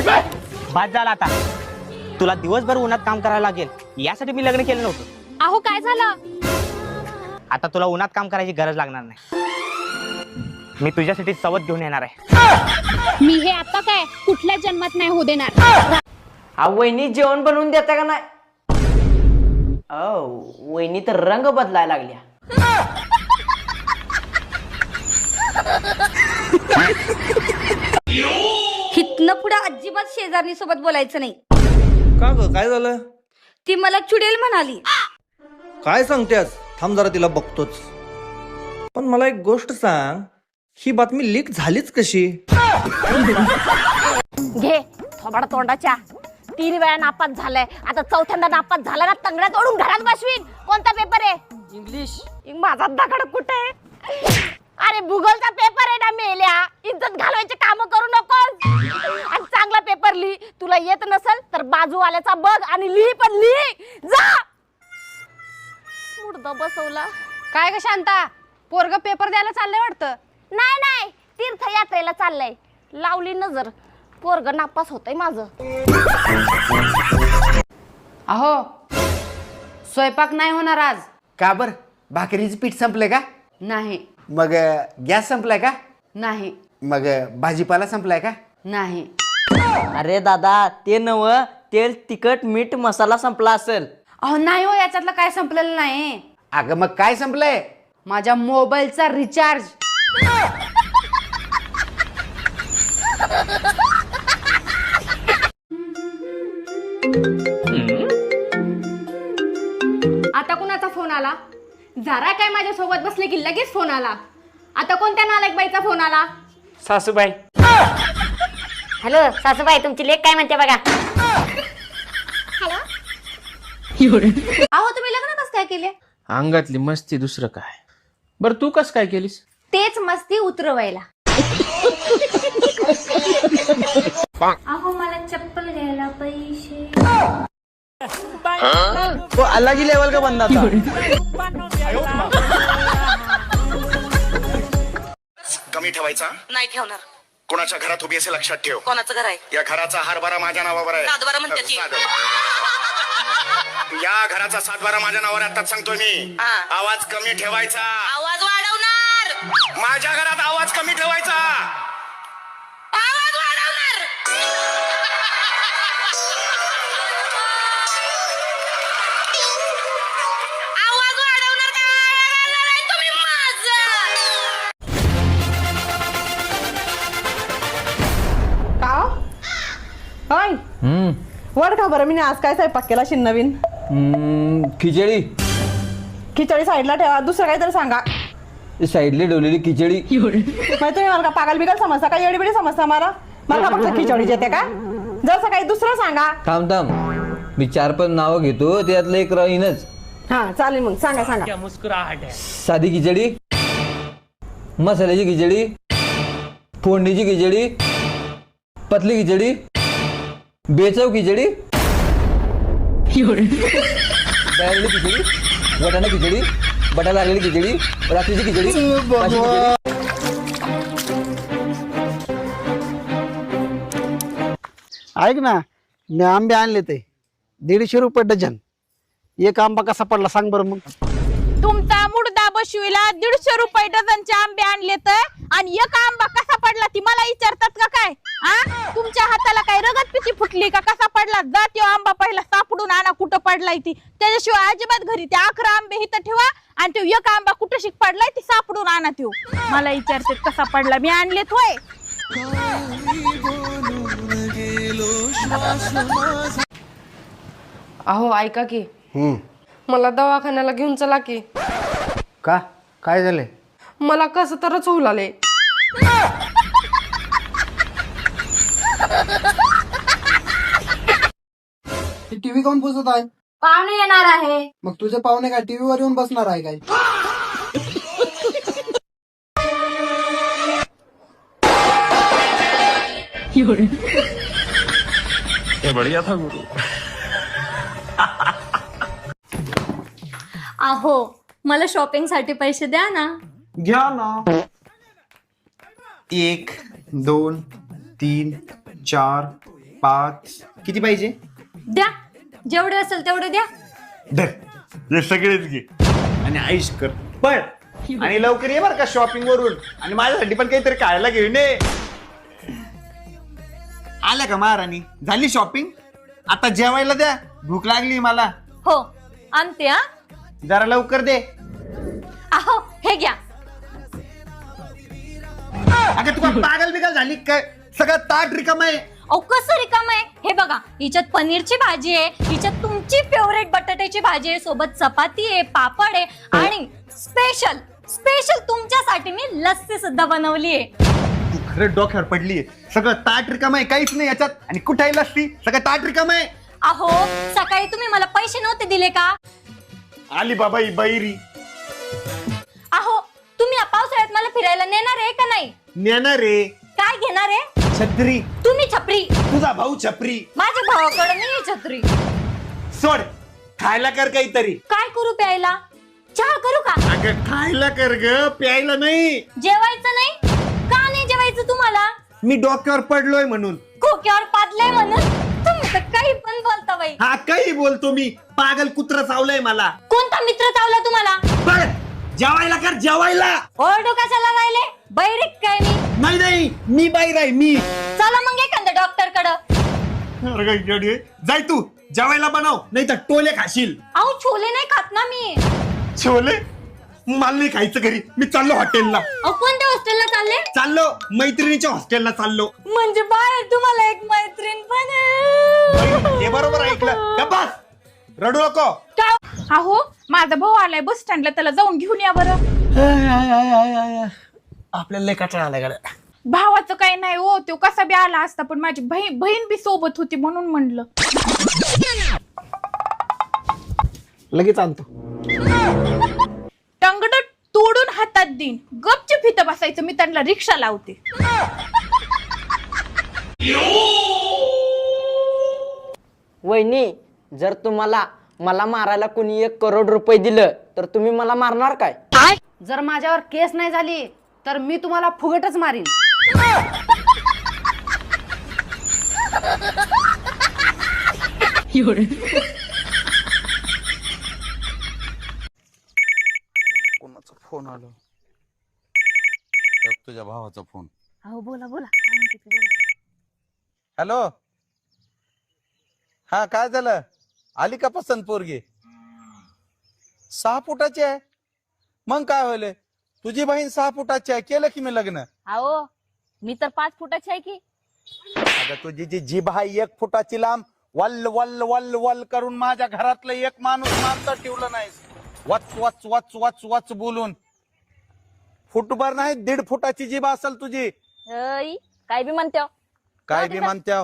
बाद झाला आता. तुला दिवसभर उन्हात काम करायला लागेल यासाठी मी लग्न केलं नव्हतं. अहो काय झालं? आता तुला उन्हात काम करायची गरज लागणार नाही. मी तुझ्यासाठी सवत घेऊन येणार आहे. मी हे आता काय कुठल्या जन्मात नाही होऊ देणार. वहिनी जेवण बनवून देता का नाही? वहिनी तर रंग बदलायला लागल्या. हितनं पुढे अजिबात शेजारणी सोबत बोलायचं नाही. का ग काय झालं? ती मला चुडेल म्हणाली. काय सांगतेस? थांब जरा तिला बघतोच. पण मला एक गोष्ट सांग, ही बातमी लीक झालीच कशी? घे थोबाड तोंडाच्या. 3 वेळा नापास झालाय, आता चौथ्यांदा नापास झाला ना तंगड्यात ओढून घरात बसवीन. कोणता पेपर आहे? इंग्लिश. माझा दगड कुठे आहे? अरे भूगोलचा पेपर आहे ना मेल्या. इज्जत घालवायचे काम करू नकोस. आणि चांगला पेपर लिही. तुला येत नसल तर बाजूवाल्याचा बघ आणि लिही, पण लिही. जा. मुर्दा बसवला. काय ग शांता, पोरग पेपर द्यायला चाललंय वाटतं. नाही तीर्थयात्रेला चाललंय. लावली नजर, पोरग नापास होतंय माझं. अहो स्वयंपाक नाही होणार आज. का बर? भाकरीचं पीठ संपलंय का? नाही. मग गॅस संपलाय का? नाही. मग भाजीपाला संपलाय का? नाही. अरे दादा ते नव, तेल तिखट मीठ मसाला संपला असेल. अहो नाही हो, याच्यातलं काय संपलेलं नाही. अगं मग काय संपलंय? माझ्या मोबाईलचा रिचार्ज. आता कोणाचा फोन आला? जरा काय माझ्या सोबत बसले की लगेच फोन आला. आता कोणत्या नालायक बाईचा फोन आला? सासूबाई. हॅलो सासूबाई, तुमची लेक काय म्हणते बघा. अहो तुम्ही लग्न कसं काय केले? अंगातली मस्ती दुसरं काय. बर तू कस काय केलीस? तेच मस्ती उतरवायला. अहो मला चप्पल घ्यायला पैसे. तो अलग ही लेवल का बंदा था. कमी ठेवायचा नाही ठेवणार. कोणाच्या घरात उभी असे लक्षात ठेव. कोणाचं घर आहे? या घराचा हरभरा माझ्या नावावर आहे. सातबारा म्हणते ती. या घराचा 7-12 माझ्या नावावर आहे. आताच सांगतोय मी. हा. आवाज कमी ठेवायचा. आवाज वाढवणार. माझ्या घरात आवाज कमी ठेवायचा. आवाज वाढवणार. आवाज वाढवणार काय तुम्ही होय वर का बरं, मी आज काय स्वयंपाक केला शिन नवीन? खिचडी. खिचडी साईडला ठेवा, दुसरं काहीतरी सांगा. साईडली डोलेली खिचडी. तुम्ही मला का पागल बिगल समजता का? एडीबिडी समजता मला फक्त खिचडी येते का? जसं काही दुसरं सांगा. थांब मी 4-5 नावं घेतो, त्यातलं एक राहीनच. हा चालेल, मग सांगा सांगा. साधी खिचडी, मसाल्याची खिचडी, फोडणीची खिचडी, पतली खिचडी, बेचव खिचडी, डाळलेली खिचडी, वाटाणा खिचडी, बटाटा लागलेली खिचडी, रात्रीची खिचडी, ताजी खिचडी. ऐक ना, मी आंबे आणले ते 150 रुपये डझन. एक आंबा कसा पडला सांग बरं मग. तुमचा मुडदा बशवीला 150 रुपये डझनचे आंबे आणले तर, आणि एक आंबा कसा पडला ती मला विचारतात का काय? तुमच्या हाताला काय रगत पिची फुटली का? कसा पडला? जा त्यो आंबा पहिला सापडून आणा कुठं पडलाय ती. त्याच्याशिवाय अजिबात घरी ते 11 आंबे इथं ठेवा, आणि तो एक आंबा कुठं शिक पडलाय ती सापडून आणा. त्यो मला विचारते कसा पडला. मी आणलेत होय. अहो ऐका की, मला दवाखान्याला घेऊन चला की. का काय झालंय? मला कसं तरच होऊ लागले. टीव्ही कोण पुसत आहे? पाहुणे येणार आहे. मग तुझे पाहुणे काय टीव्ही वर येऊन बसणार आहे काय? बढिया था गुरु. अहो मला शॉपिंग साठी पैसे द्या ना. घ्या ना. 1 2 3 4 5 किती पाहिजे? द्या जेवढे असेल तेवढे द्या. हे सगळेच घे आणि आईश कर पण आणि लवकर ये बर का शॉपिंग वरून आणि माझ्यासाठी पण काहीतरी खायला घेऊन ये. आल्या का महाराणी? झाली शॉपिंग? आता जेवायला द्या, भूक लागली मला. हो आणते हा. जरा लवकर दे. अहो हे घ्या. अगं तुला पागल बिगल झाली काय? सगळं ताट रिकाम आहे. अहो कसं रिकाम आहे हे बघा. हिच्यात पनीरची भाजी आहे, हिच्यात तुमची फेवरेट बटाट्याची भाजी आहे, सोबत चपाती आहे, पापड आहे आणि स्पेशल स्पेशल तुमच्यासाठी मी लस्सी सुद्धा बनवली आहे. तू खरं डोक्यावर पडलीये. सगळं ताट रिकाम आहे, काहीच नाही याच्यात. आणि कुठे लस्सी? सगळं ताट रिकाम आहे. अहो सकाळी तुम्ही मला पैसे नव्हते दिले का? आली बाबा ही बैरी. अहो तुम्ही या पावसाळ्यात मला फिरायला नेणार आहे का नाही? नेणार रे. काय घेणार आहे? छत्री. तुम्ही छपरी. तुझा भाऊ छपरी. माझ्या भावाकडे नाही छत्री. सोड, खायला कर काहीतरी. काय करू प्यायला? चहा करू का? अगं खायला कर ग, प्यायला नाही. जेवायचं नाही का? नाही जेवायचं तुम्हाला? मी डोक्यावर पडलोय म्हणून. खोक्यावर पादलंय म्हणून? तुम्ही तर काही पण बोलता बाई. हा काही बोलतो मी. पागल कुत्र चावलंय मला. कोणता मित्र चावला तुम्हाला? बघ, जेवायला कर जेवायला. ओरडू कशाला राहिले? बैरिक काय मी? नाही नाही मी बाहेर आहे मी. चला मग एखाद्या डॉक्टर कडे. जाय तू जेवायला बनव, नाही तर टोले खाशील. अहो छोले नाही खात ना मी. छोले? मला नाही खायचं घरी. मी चाललो हॉटेलला. अहो कोणत्या हॉस्टेलला चालले? चाललो मैत्रिणीच्या हॉस्टेलला चाललो. म्हणजे बाहेर तुम्हाला एक मैत्रीण पण आहे. हे बरोबर ऐकलं का? बस रडू नको. काय अहो माझा भाऊ आलाय बस स्टँडला, त्याला जाऊन घेऊन या बरं. आपल्याला लय कटाळा आलाय गाड्या. भावाचं काही नाही हो, तो कसा बी आला असता, पण माझी बहीण बी सोबत होती म्हणून म्हणलं. लगेच आणतो. टंगड तोडून हातात देईन. गपचूप इथं बसायचं, मी त्यांना रिक्षा लावते. वहिनी, जर तुम्हाला मला मारायला कोणी 1 करोड रुपये दिलं तर तुम्ही मला मारणार काय? जर माझ्यावर केस नाही झाली तर मी तुम्हाला फुगटच मारीन. कोणाचा फोन आलो? तुझ्या भावाचा फोन. अहो बोला बोला. हॅलो. हा काय झालं? आली का पसंत पोरगी? 6 फुटाची आहे. मग काय होईल? तुझी बहीण 6 फुटाची आहे. केलं की मी लग्न? अहो मी तर 5 फुटाची आहे की. अगं तुझी जी जीभ आहे 1 फुटाची लांब, वल वल वल वल करून माझ्या घरातलं एक माणूस माणसं ठेवलं नाही. वच वच वच वच वच बोलून. फुटभर नाही 1.5 फुटाची जीभ असेल तुझी. काय बी म्हणते. काय बी म्हणत्या.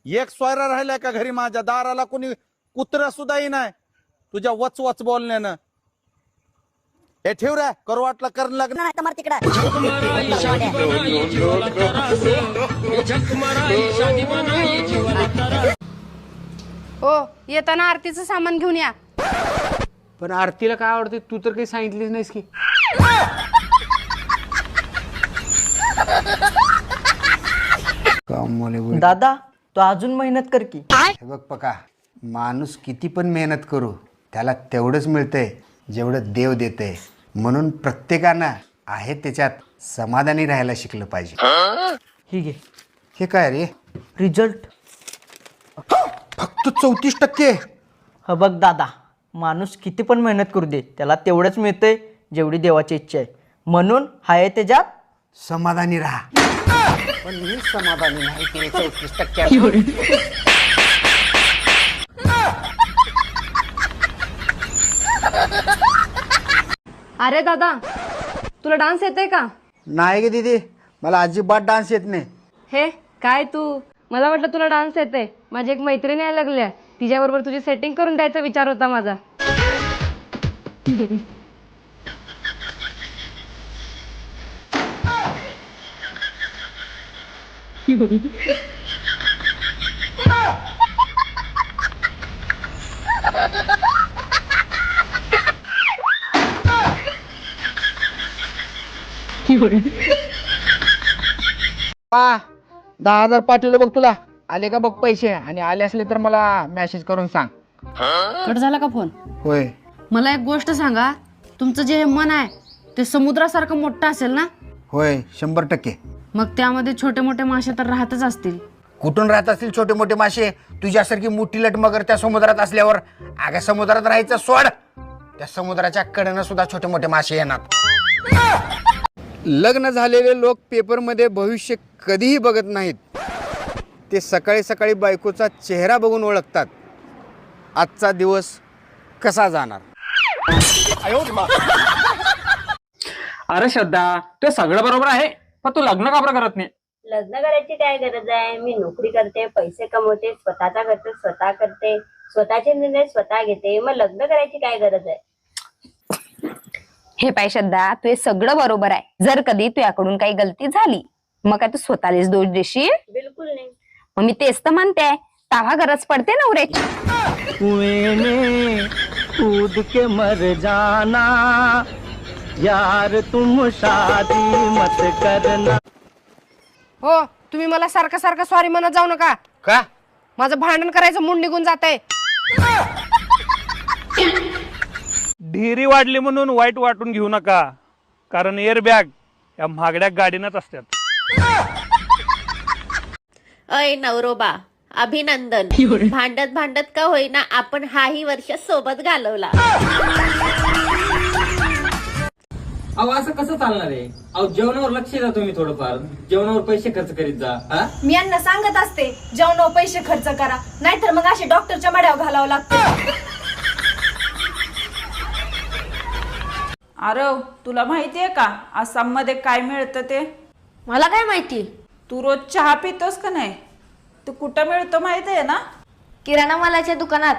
एक स्वायरा राहिलाय का घरी? माझ्या दाराला कोणी कुत्रा सुद्धाही नाही तुझ्या वच वच बोलण्यानं. हे ठेव रे, करू वाटलं करण लग्न. हो येताना आरतीचं सामान घेऊन या. पण आरतीला काय आवडते तू तर काही सांगितलीच नाहीस की. दादा तू अजून मेहनत कर की. हे बघ पका, माणूस किती पण मेहनत करू त्याला तेवढंच मिळतंय जेवढं देव देतंय. म्हणून प्रत्येकानं आहे त्याच्यात समाधानी राहायला शिकलं पाहिजे. ही घे हे काय रे? रिझल्ट. फक्त 34%. ह बघ दादा, माणूस किती पण मेहनत करू दे त्याला तेवढंच मिळतंय जेवढी देवाची इच्छा आहे. म्हणून हाय त्याच्यात समाधानी राहा. पण मी समाधानी नाही केले 34%. अरे दादा तुला डान्स येते का? नाही गे दीदी, मला अजिबात डान्स येत नाही. हे काय तू, मला वाटलं तुला डान्स येते. माझी एक मैत्रीण यायला लागल्या, तिच्याबरोबर तुझी सेटिंग करून द्यायचा विचार होता माझा. पा 10,000 पाठवलं बघ तुला. आले का बघ पैसे, आणि आले असले तर मला मेसेज करून सांग. कट झाला का फोन? होय. मला एक गोष्ट सांगा, तुमचं जे मन आहे ते समुद्रासारखं मोठं असेल ना? होय, 100%. मग त्यामध्ये छोटे मोठे मासे तर राहतच असतील. कुठून राहत असतील छोटे मोठे मासे? तुझ्यासारखी मोठी लट मगर त्या समुद्रात असल्यावर अगं समुद्रात राहायचं सोड, त्या समुद्राच्या कडेनं सुद्धा छोटे मोठे मासे येणार. लग्न झालेले लोक पेपरमध्ये भविष्य कधीही बघत नाहीत. ते सकाळी सकाळी बायकोचा चेहरा बघून ओळखतात आजचा दिवस कसा जाणार. अरे श्रद्धा, ते सगळं बरोबर आहे, पण तू लग्न का बरं करत नाही? लग्न करायची काय गरज आहे? मी नोकरी करते, पैसे कमवते, स्वतःचा खर्च स्वतः करते, स्वतःचे निर्णय स्वतः घेते, मग लग्न करायची काय गरज आहे? हे पाय श्रद्धा, तू हे सगळं बरोबर आहे. जर कधी तुझ्याकडून काही गलती झाली मग काय तू स्वतःलाच दोष देशील? बिलकुल नाही. मग मी तेच तर म्हणते, तेव्हा गरज पडते नवऱ्याची. कुएं में कूद के मर जाना यार, तुम शादी मत करना. हो, तुम्ही मला सारखं सारखं सॉरी म्हणत जाऊ नका. का? माझं भांडण करायचं मूड निघून जात आहे. ढिरी वाढली म्हणून वाईट वाटून घेऊ नका, कारण एअरबॅग या महागड्या गाडीनच असतात. अय नवरोबा, अभिनंदन. भांडत भांडत का होईना आपण हाही वर्ष सोबत घालवला. अहो असं कसं चालणार आहे? अहो जेवणावर लक्ष द्या तुम्ही, थोडंफार जेवणावर पैसे खर्च करीत जा. मी यांना सांगत असते जेवणावर पैसे खर्च करा, नाहीतर मग असे डॉक्टरच्या मड्यावर घालावं लागतं. अरे तुला माहितीये का आसाम मध्ये काय मिळतं ते? मला काय माहिती? तू रोज चहा पितोस का नाही? तू कुठं मिळतो माहिती आहे ना? किराणा मालाच्या दुकानात.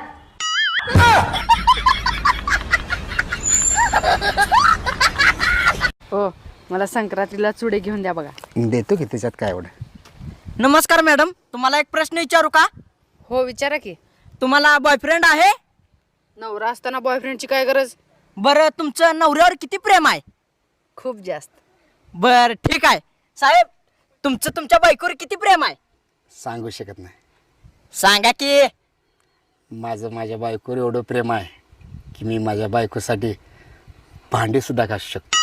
हो, मला संक्रांतीला चुडे घेऊन द्या बघा. देतो की, त्याच्यात काय एवढं. नमस्कार मॅडम, तुम्हाला एक प्रश्न विचारू का? हो, विचारा की. तुम्हाला बॉयफ्रेंड आहे? नवरा असताना बॉयफ्रेंडची काय गरज? बरं, तुमचं नवऱ्यावर किती प्रेम आहे? खूप जास्त. बर ठीक आहे. साहेब, तुमचं तुमच्या बायकोवर किती प्रेम आहे? सांगू शकत नाही. सांगा की. माझं माझ्या बायकोवर एवढं प्रेम आहे की मी माझ्या बायकोसाठी भांडी सुद्धा घासू शकतो.